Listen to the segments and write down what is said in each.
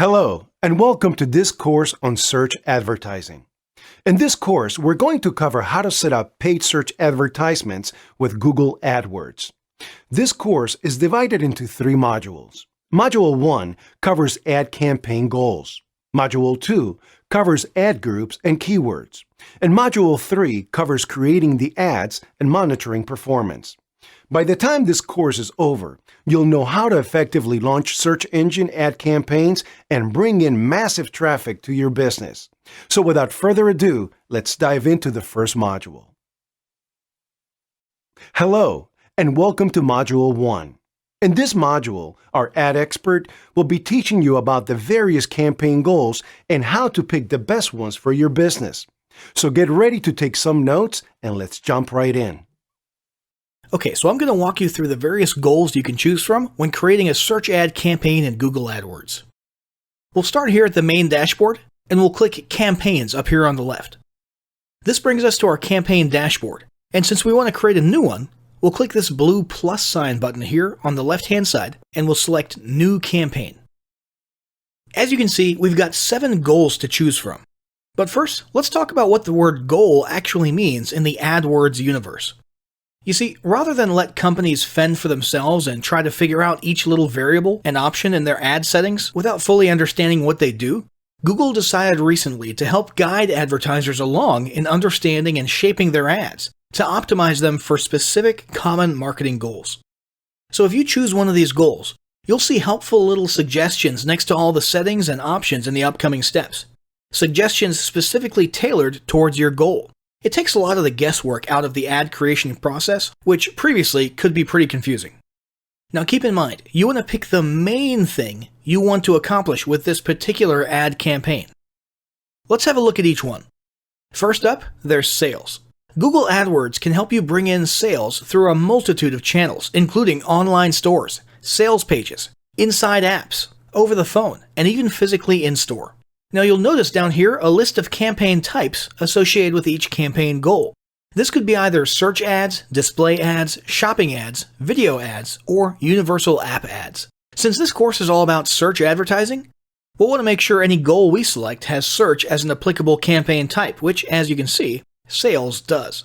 Hello, and welcome to this course on search advertising. In this course, we're going to cover how to set up paid search advertisements with Google AdWords. This course is divided into 3 modules. Module 1 covers ad campaign goals. Module 2 covers ad groups and keywords. And Module 3 covers creating the ads and monitoring performance. By the time this course is over, you'll know how to effectively launch search engine ad campaigns and bring in massive traffic to your business. So without further ado, let's dive into the first module. Hello, and welcome to Module 1. In this module, our ad expert will be teaching you about the various campaign goals and how to pick the best ones for your business. So get ready to take some notes and let's jump right in. Okay, so I'm going to walk you through the various goals you can choose from when creating a search ad campaign in Google AdWords. We'll start here at the main dashboard, and we'll click Campaigns up here on the left. This brings us to our campaign dashboard, and since we want to create a new one, we'll click this blue plus sign button here on the left-hand side, and we'll select New Campaign. As you can see, we've got 7 goals to choose from. But first, let's talk about what the word goal actually means in the AdWords universe. You see, rather than let companies fend for themselves and try to figure out each little variable and option in their ad settings without fully understanding what they do, Google decided recently to help guide advertisers along in understanding and shaping their ads to optimize them for specific common marketing goals. So if you choose one of these goals, you'll see helpful little suggestions next to all the settings and options in the upcoming steps. Suggestions specifically tailored towards your goal. It takes a lot of the guesswork out of the ad creation process, which previously could be pretty confusing. Now keep in mind, you want to pick the main thing you want to accomplish with this particular ad campaign. Let's have a look at each one. First up, there's sales. Google AdWords can help you bring in sales through a multitude of channels, including online stores, sales pages, inside apps, over the phone, and even physically in-store. Now you'll notice down here a list of campaign types associated with each campaign goal. This could be either search ads, display ads, shopping ads, video ads, or universal app ads. Since this course is all about search advertising, we'll want to make sure any goal we select has search as an applicable campaign type, which, as you can see, sales does.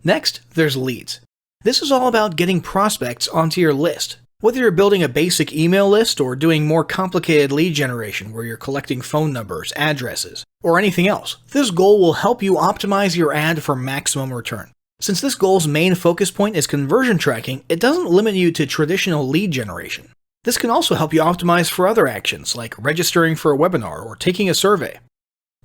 Next, there's leads. This is all about getting prospects onto your list. Whether you're building a basic email list or doing more complicated lead generation where you're collecting phone numbers, addresses, or anything else, this goal will help you optimize your ad for maximum return. Since this goal's main focus point is conversion tracking, it doesn't limit you to traditional lead generation. This can also help you optimize for other actions like registering for a webinar or taking a survey.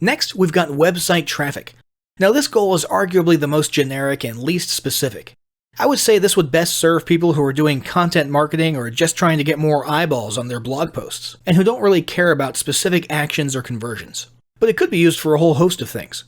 Next, we've got website traffic. Now this goal is arguably the most generic and least specific. I would say this would best serve people who are doing content marketing or just trying to get more eyeballs on their blog posts, and who don't really care about specific actions or conversions. But it could be used for a whole host of things.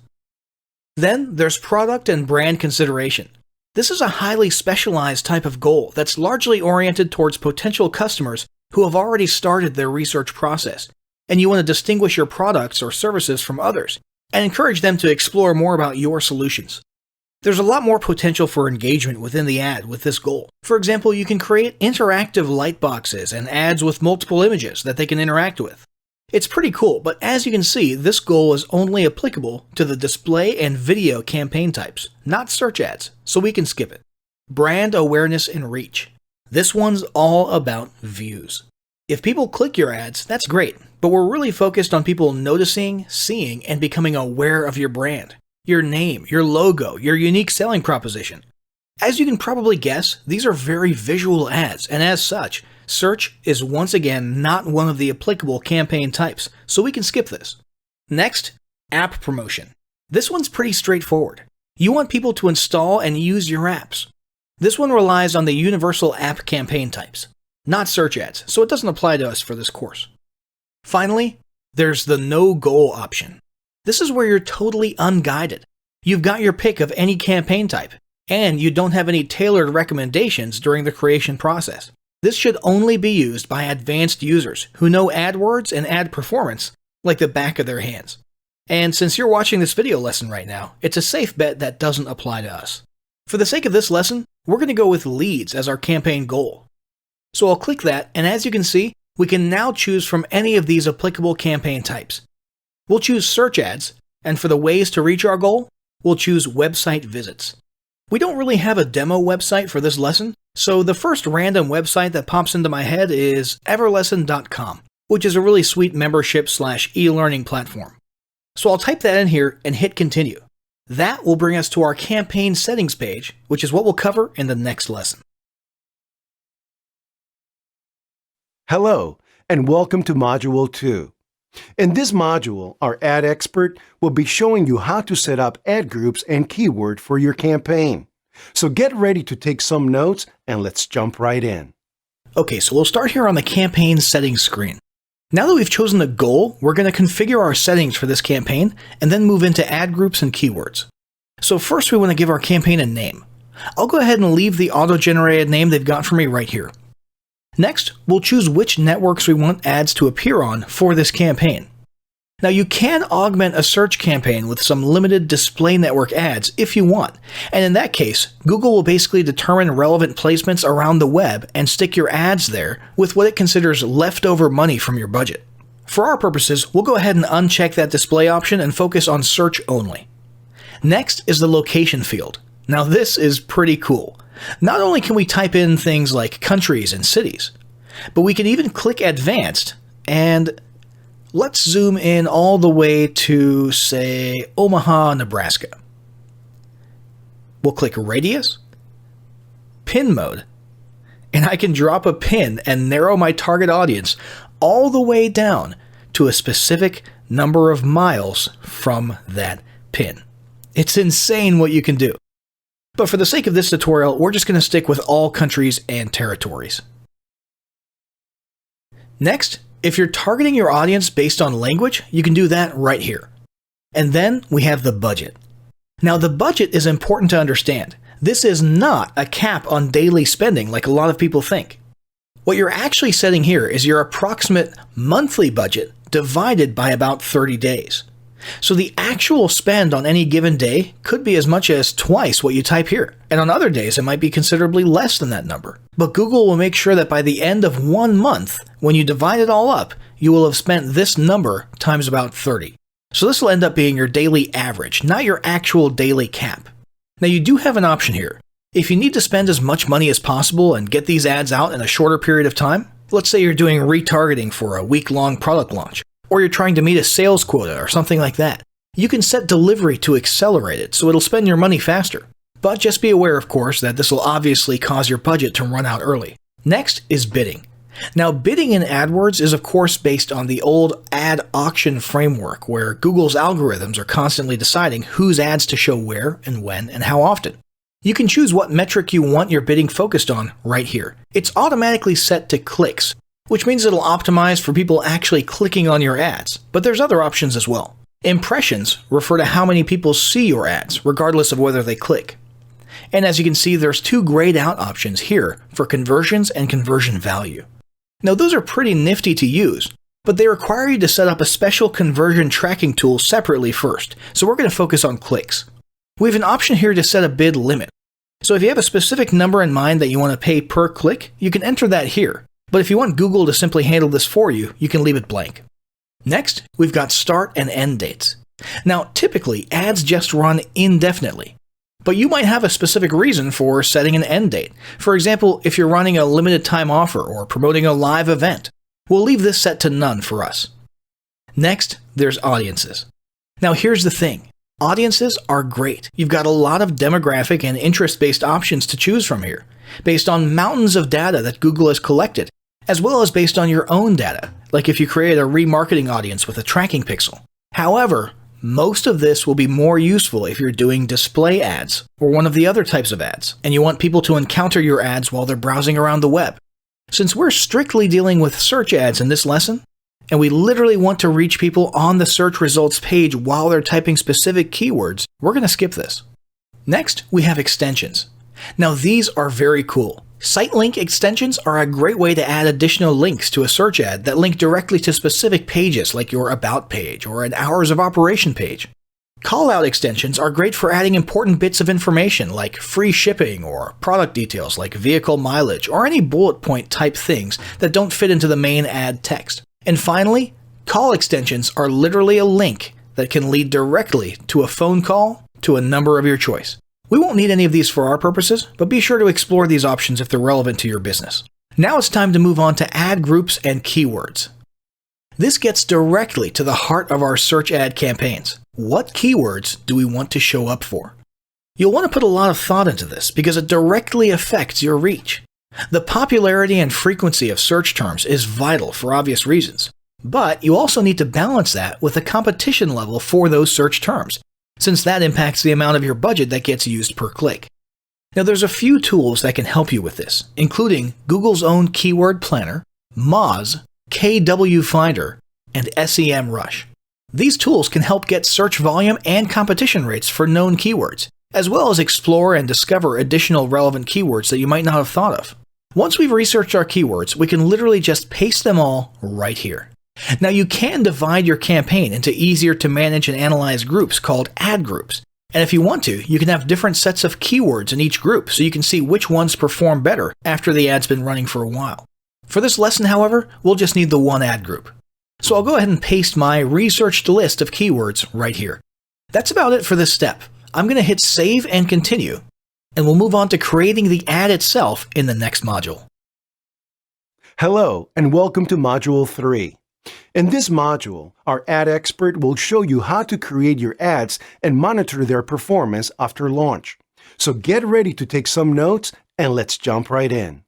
Then there's product and brand consideration. This is a highly specialized type of goal that's largely oriented towards potential customers who have already started their research process, and you want to distinguish your products or services from others, and encourage them to explore more about your solutions. There's a lot more potential for engagement within the ad with this goal. For example, you can create interactive light boxes and ads with multiple images that they can interact with. It's pretty cool, but as you can see, this goal is only applicable to the display and video campaign types, not search ads, so we can skip it. Brand awareness and reach. This one's all about views. If people click your ads, that's great, but we're really focused on people noticing, seeing, and becoming aware of your brand. Your name, your logo, your unique selling proposition. As you can probably guess, these are very visual ads, and as such, search is once again not one of the applicable campaign types, so we can skip this. Next, app promotion. This one's pretty straightforward. You want people to install and use your apps. This one relies on the universal app campaign types, not search ads, so it doesn't apply to us for this course. Finally, there's the no goal option. This is where you're totally unguided. You've got your pick of any campaign type, and you don't have any tailored recommendations during the creation process. This should only be used by advanced users who know AdWords and ad performance like the back of their hands. And since you're watching this video lesson right now, it's a safe bet that doesn't apply to us. For the sake of this lesson, we're going to go with leads as our campaign goal. So I'll click that, and as you can see, we can now choose from any of these applicable campaign types. We'll choose search ads, and for the ways to reach our goal, we'll choose website visits. We don't really have a demo website for this lesson, so the first random website that pops into my head is everlesson.com, which is a really sweet membership/e-learning platform. So I'll type that in here and hit continue. That will bring us to our campaign settings page, which is what we'll cover in the next lesson. Hello, and welcome to Module 2. In this module, our ad expert will be showing you how to set up ad groups and keyword for your campaign. So get ready to take some notes and let's jump right in. Okay, so we'll start here on the campaign settings screen. Now that we've chosen the goal, we're going to configure our settings for this campaign and then move into ad groups and keywords. So first we want to give our campaign a name. I'll go ahead and leave the auto-generated name they've got for me right here. Next, we'll choose which networks we want ads to appear on for this campaign. Now you can augment a search campaign with some limited display network ads if you want, and in that case, Google will basically determine relevant placements around the web and stick your ads there with what it considers leftover money from your budget. For our purposes, we'll go ahead and uncheck that display option and focus on search only. Next is the location field. Now this is pretty cool. Not only can we type in things like countries and cities, but we can even click advanced and let's zoom in all the way to, say, Omaha, Nebraska. We'll click radius, pin mode, and I can drop a pin and narrow my target audience all the way down to a specific number of miles from that pin. It's insane what you can do. But for the sake of this tutorial, we're just going to stick with all countries and territories. Next, if you're targeting your audience based on language, you can do that right here. And then we have the budget. Now the budget is important to understand. This is not a cap on daily spending like a lot of people think. What you're actually setting here is your approximate monthly budget divided by about 30 days. So the actual spend on any given day could be as much as twice what you type here, and on other days it might be considerably less than that number. But Google will make sure that by the end of 1 month, when you divide it all up, you will have spent this number times about 30. So this will end up being your daily average, not your actual daily cap. Now you do have an option here. If you need to spend as much money as possible and get these ads out in a shorter period of time, let's say you're doing retargeting for a week-long product launch, or you're trying to meet a sales quota or something like that. You can set delivery to accelerate it so it'll spend your money faster. But just be aware, of course, that this will obviously cause your budget to run out early. Next is bidding. Now, bidding in AdWords is of course based on the old ad auction framework where Google's algorithms are constantly deciding whose ads to show where and when and how often. You can choose what metric you want your bidding focused on right here. It's automatically set to clicks, which means it'll optimize for people actually clicking on your ads, but there's other options as well. Impressions refer to how many people see your ads, regardless of whether they click. And as you can see, there's 2 grayed out options here for conversions and conversion value. Now those are pretty nifty to use, but they require you to set up a special conversion tracking tool separately first, so we're going to focus on clicks. We have an option here to set a bid limit. So if you have a specific number in mind that you want to pay per click, you can enter that here. But if you want Google to simply handle this for you, you can leave it blank. Next, we've got start and end dates. Now, typically, ads just run indefinitely. But you might have a specific reason for setting an end date. For example, if you're running a limited time offer or promoting a live event. We'll leave this set to none for us. Next, there's audiences. Now here's the thing. Audiences are great. You've got a lot of demographic and interest-based options to choose from here, based on mountains of data that Google has collected, as well as based on your own data, like if you created a remarketing audience with a tracking pixel. However, most of this will be more useful if you're doing display ads or one of the other types of ads, and you want people to encounter your ads while they're browsing around the web. Since we're strictly dealing with search ads in this lesson, and we literally want to reach people on the search results page while they're typing specific keywords, we're going to skip this. Next, we have extensions. Now these are very cool. Site link extensions are a great way to add additional links to a search ad that link directly to specific pages like your About page or an Hours of Operation page. Callout extensions are great for adding important bits of information like free shipping or product details like vehicle mileage or any bullet point type things that don't fit into the main ad text. And finally, call extensions are literally a link that can lead directly to a phone call to a number of your choice. We won't need any of these for our purposes, but be sure to explore these options if they're relevant to your business. Now it's time to move on to ad groups and keywords. This gets directly to the heart of our search ad campaigns. What keywords do we want to show up for? You'll want to put a lot of thought into this because it directly affects your reach. The popularity and frequency of search terms is vital for obvious reasons, but you also need to balance that with the competition level for those search terms, since that impacts the amount of your budget that gets used per click. Now there's a few tools that can help you with this, including Google's own Keyword Planner, Moz, KW Finder, and SEMrush. These tools can help get search volume and competition rates for known keywords, as well as explore and discover additional relevant keywords that you might not have thought of. Once we've researched our keywords, we can literally just paste them all right here. Now you can divide your campaign into easier to manage and analyze groups called ad groups. And if you want to, you can have different sets of keywords in each group so you can see which ones perform better after the ad's been running for a while. For this lesson, however, we'll just need the one ad group. So I'll go ahead and paste my researched list of keywords right here. That's about it for this step. I'm going to hit save and continue, and we'll move on to creating the ad itself in the next module. Hello, and welcome to Module 3. In this module, our ad expert will show you how to create your ads and monitor their performance after launch. So get ready to take some notes, and let's jump right in.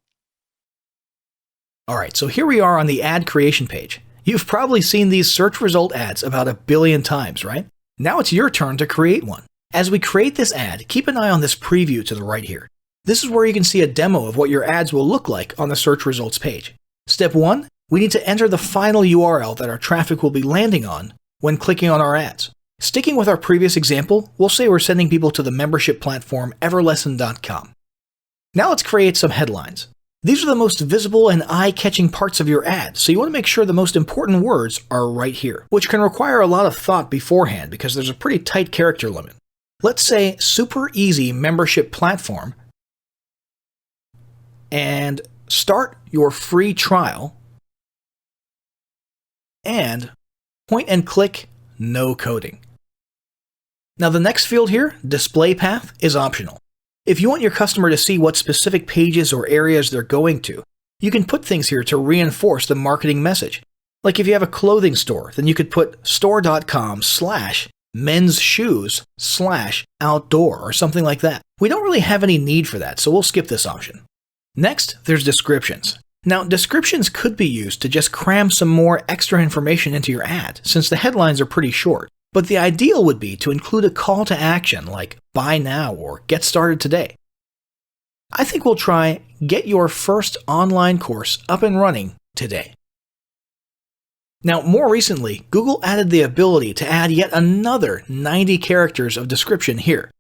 Alright, so here we are on the ad creation page. You've probably seen these search result ads about 1 billion times, right? Now it's your turn to create one. As we create this ad, keep an eye on this preview to the right here. This is where you can see a demo of what your ads will look like on the search results page. Step 1, we need to enter the final URL that our traffic will be landing on when clicking on our ads. Sticking with our previous example, we'll say we're sending people to the membership platform everlesson.com. Now let's create some headlines. These are the most visible and eye-catching parts of your ad, so you want to make sure the most important words are right here, which can require a lot of thought beforehand because there's a pretty tight character limit. Let's say super easy membership platform and start your free trial and point and click no coding. Now the next field here, display path, is optional. If you want your customer to see what specific pages or areas they're going to, you can put things here to reinforce the marketing message. Like if you have a clothing store, then you could put store.com/men's-shoes/outdoor or something like that. We don't really have any need for that, so we'll skip this option. Next, there's descriptions. Now, descriptions could be used to just cram some more extra information into your ad, since the headlines are pretty short. But the ideal would be to include a call to action like buy now or get started today. I think we'll try get your first online course up and running today. Now, more recently, Google added the ability to add yet another 90 characters of description here.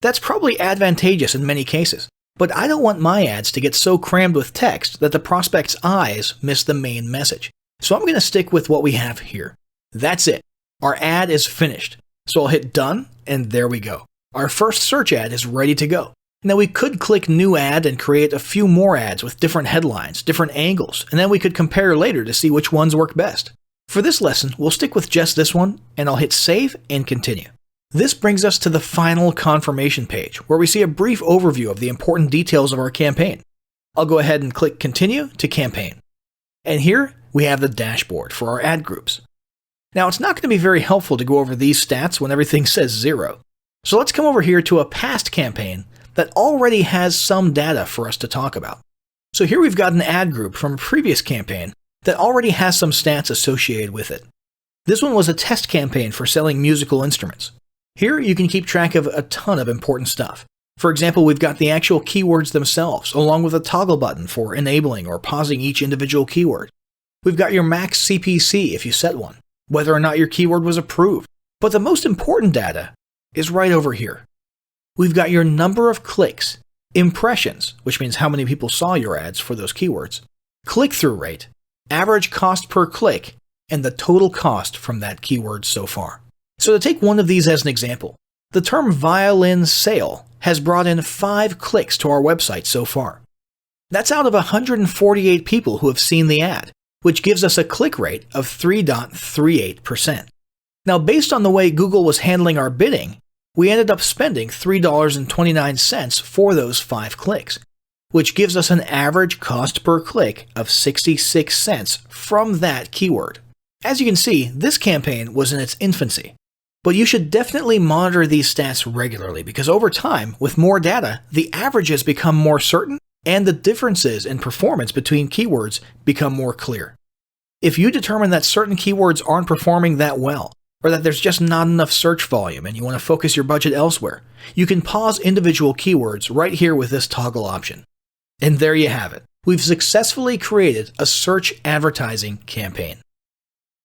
That's probably advantageous in many cases, but I don't want my ads to get so crammed with text that the prospect's eyes miss the main message. So I'm going to stick with what we have here. That's it. Our ad is finished. So I'll hit done, and there we go. Our first search ad is ready to go. Now we could click new ad and create a few more ads with different headlines, different angles, and then we could compare later to see which ones work best. For this lesson, we'll stick with just this one, and I'll hit save and continue. This brings us to the final confirmation page, where we see a brief overview of the important details of our campaign. I'll go ahead and click continue to campaign. And here we have the dashboard for our ad groups. Now it's not going to be very helpful to go over these stats when everything says 0. So let's come over here to a past campaign that already has some data for us to talk about. So here we've got an ad group from a previous campaign that already has some stats associated with it. This one was a test campaign for selling musical instruments. Here you can keep track of a ton of important stuff. For example, we've got the actual keywords themselves, along with a toggle button for enabling or pausing each individual keyword. We've got your max CPC if you set one, whether or not your keyword was approved. But the most important data is right over here. We've got your number of clicks, impressions, which means how many people saw your ads for those keywords, click-through rate, average cost per click, and the total cost from that keyword so far. So to take one of these as an example, the term violin sale has brought in 5 clicks to our website so far. That's out of 148 people who have seen the ad, which gives us a click rate of 3.38%. Now, based on the way Google was handling our bidding, we ended up spending $3.29 for those 5 clicks, which gives us an average cost per click of 66 cents from that keyword. As you can see, this campaign was in its infancy, but you should definitely monitor these stats regularly because over time, with more data, the averages become more certain and the differences in performance between keywords become more clear. If you determine that certain keywords aren't performing that well, or that there's just not enough search volume and you want to focus your budget elsewhere, you can pause individual keywords right here with this toggle option. And there you have it. We've successfully created a search advertising campaign.